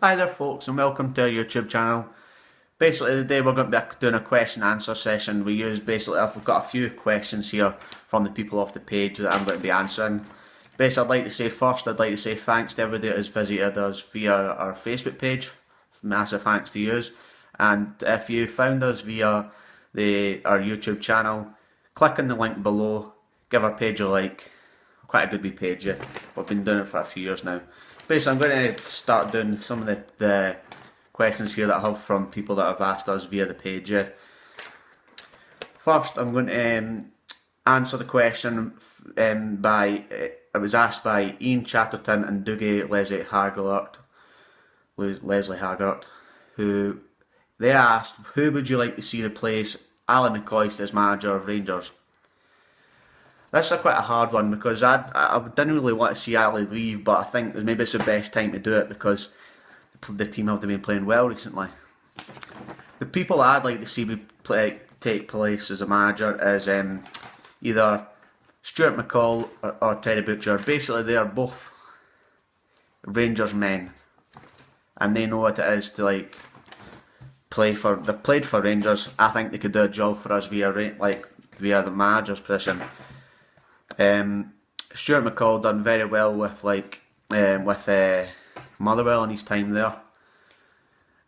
Hi there folks and welcome to our YouTube channel. Basically today we're going to be doing a question and answer session. I've got a few questions here from the people off the page that I'm going to be answering. Basically I'd like to say thanks to everybody that has visited us via our Facebook page. Massive thanks to you. And if you found us via our YouTube channel, click on the link below, give our page a like. Quite a good wee page, yeah. We've been doing it for a few years now. Basically, I'm going to start doing some of the questions here that I have from people that have asked us via the page. Yeah. First, I'm going to answer the question it was asked by Ian Chatterton and Dougie Leslie Haggart, who they asked, who would you like to see replace Alan McCoist as manager of Rangers? This is quite a hard one because I didn't really want to see Ali leave, but I think maybe it's the best time to do it because the team have been playing well recently. The people I'd like to see take place as a manager is either Stuart McCall or Terry Butcher. Basically, they are both Rangers men, and they know what it is to play for. They've played for Rangers. I think they could do a job for us via the manager's position. Stuart McCall done very well with Motherwell in his time there,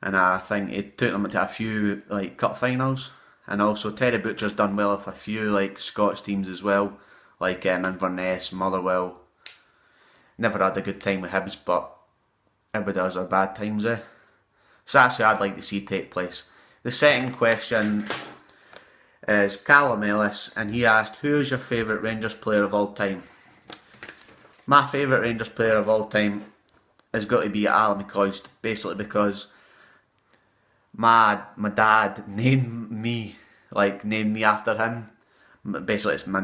and I think he took them to a few cup finals. And also Terry Butcher's done well with a few Scots teams as well, Inverness, Motherwell. Never had a good time with Hibs, but everybody has their bad times, eh? So that's who I'd like to see take place. The second question is Callum Ellis, and he asked, who is your favourite Rangers player of all time? My favourite Rangers player of all time has got to be Alan McCoist, basically because my dad named me after him. Basically, it's my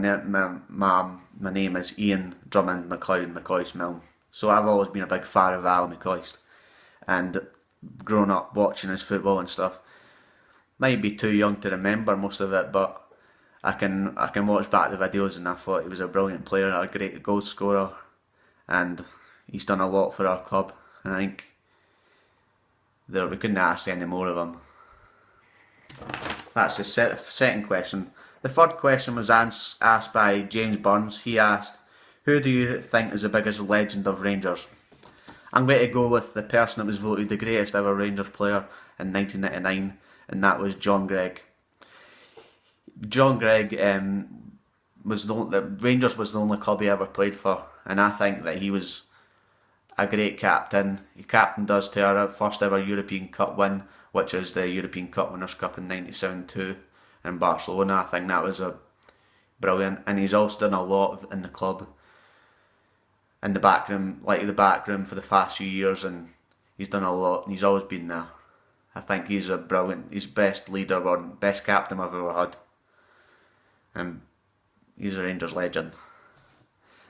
name is Ian Drummond McLeod McCoist Milne. So I've always been a big fan of Alan McCoist, and growing up watching his football and stuff. Might be too young to remember most of it, but I can watch back the videos and I thought he was a brilliant player, a great goal scorer, and he's done a lot for our club. And I think we couldn't ask any more of him. That's the second question. The third question was asked by James Burns. He asked, who do you think is the biggest legend of Rangers? I'm going to go with the person that was voted the greatest ever Rangers player in 1999, and that was John Greig. John Greig Rangers was the only club he ever played for, and I think that he was a great captain. He captained us to our first ever European Cup win, which is the European Cup Winners' Cup in '97-2 in Barcelona. I think that was brilliant, and he's also done a lot in the club, in the back room, for the past few years, and he's done a lot, and he's always been there. I think he's best leader or best captain I've ever had. And he's a Rangers legend.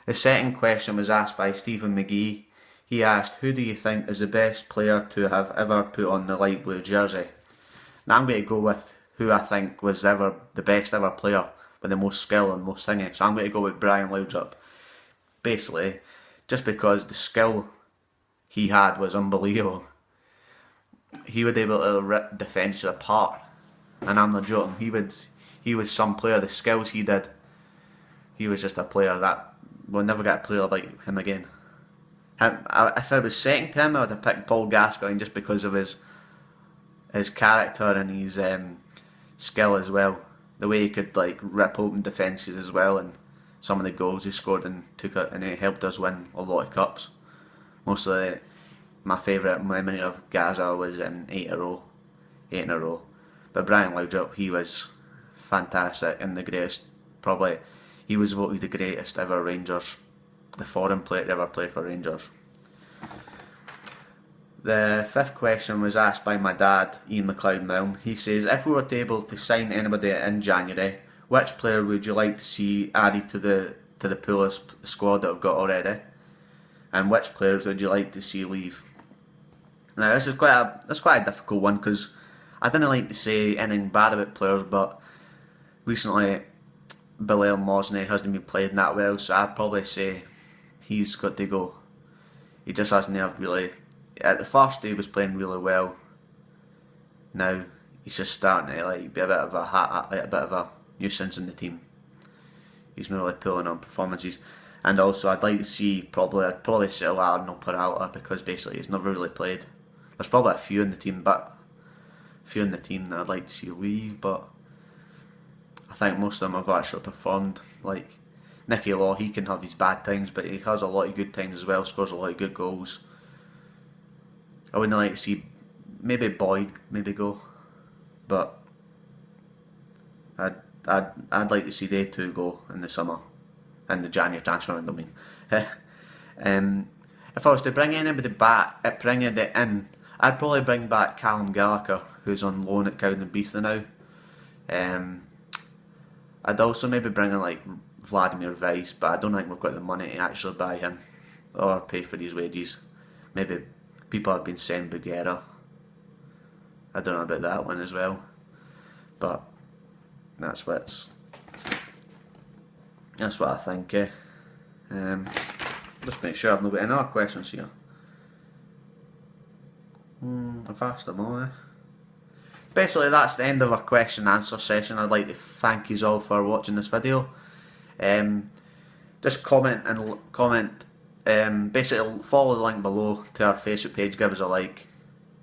The second question was asked by Stephen McGee. He asked, who do you think is the best player to have ever put on the light blue jersey? Now I'm going to go with who I think was ever the best ever player with the most skill and most thingy. So I'm going to go with Brian Laudrup. Basically, just because the skill he had was unbelievable. He would be able to rip defences apart, and I'm not joking. He was some player. The skills he did, he was just a player that we'll never get a player like him again. If I was second to him, I would have picked Paul Gascoigne just because of his character and his skill as well. The way he could rip open defences as well, and some of the goals he scored and he helped us win a lot of cups. My favourite memory of Gaza was 8 in a row. But Brian Laudrup, he was fantastic and the greatest. Probably he was voted the greatest ever Rangers, the foreign player to ever play for Rangers. The fifth question was asked by my dad, Ian McLeod Milne. He says, if we were able to sign anybody in January, which player would you like to see added to the pool of squad that we've got already? And which players would you like to see leave? Now this is quite a difficult one because I didn't like to say anything bad about players, but recently Bilal Mosney hasn't been playing that well, so I'd probably say he's got to go. He just hasn't really at the first he was playing really well. Now he's just starting to like be a bit of a nuisance in the team. He's not really pulling on performances, and also I'd probably settle Arno Peralta because basically he's never really played. There's probably a few in the team that I'd like to see leave, but I think most of them have actually performed. Like Nicky Law, he can have his bad times, but he has a lot of good times as well. Scores a lot of good goals. I wouldn't like to see maybe Boyd go, but I'd like to see they two go in the summer, in the January transfer window. I mean, if I was to bring anybody back, bring it in, I'd probably bring back Callum Gallagher, who's on loan at Cowdenbeath now. I'd also maybe bring in like Vladimir Weiss, but I don't think we've got the money to actually buy him or pay for his wages. Maybe people have been saying Bugera. I don't know about that one as well, but that's what I think. Just make sure I've not got any other questions here. I've asked them all. Basically, that's the end of our question and answer session. I'd like to thank you all for watching this video. Just comment. Basically, follow the link below to our Facebook page. Give us a like.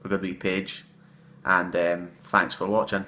We're a good wee page. And thanks for watching.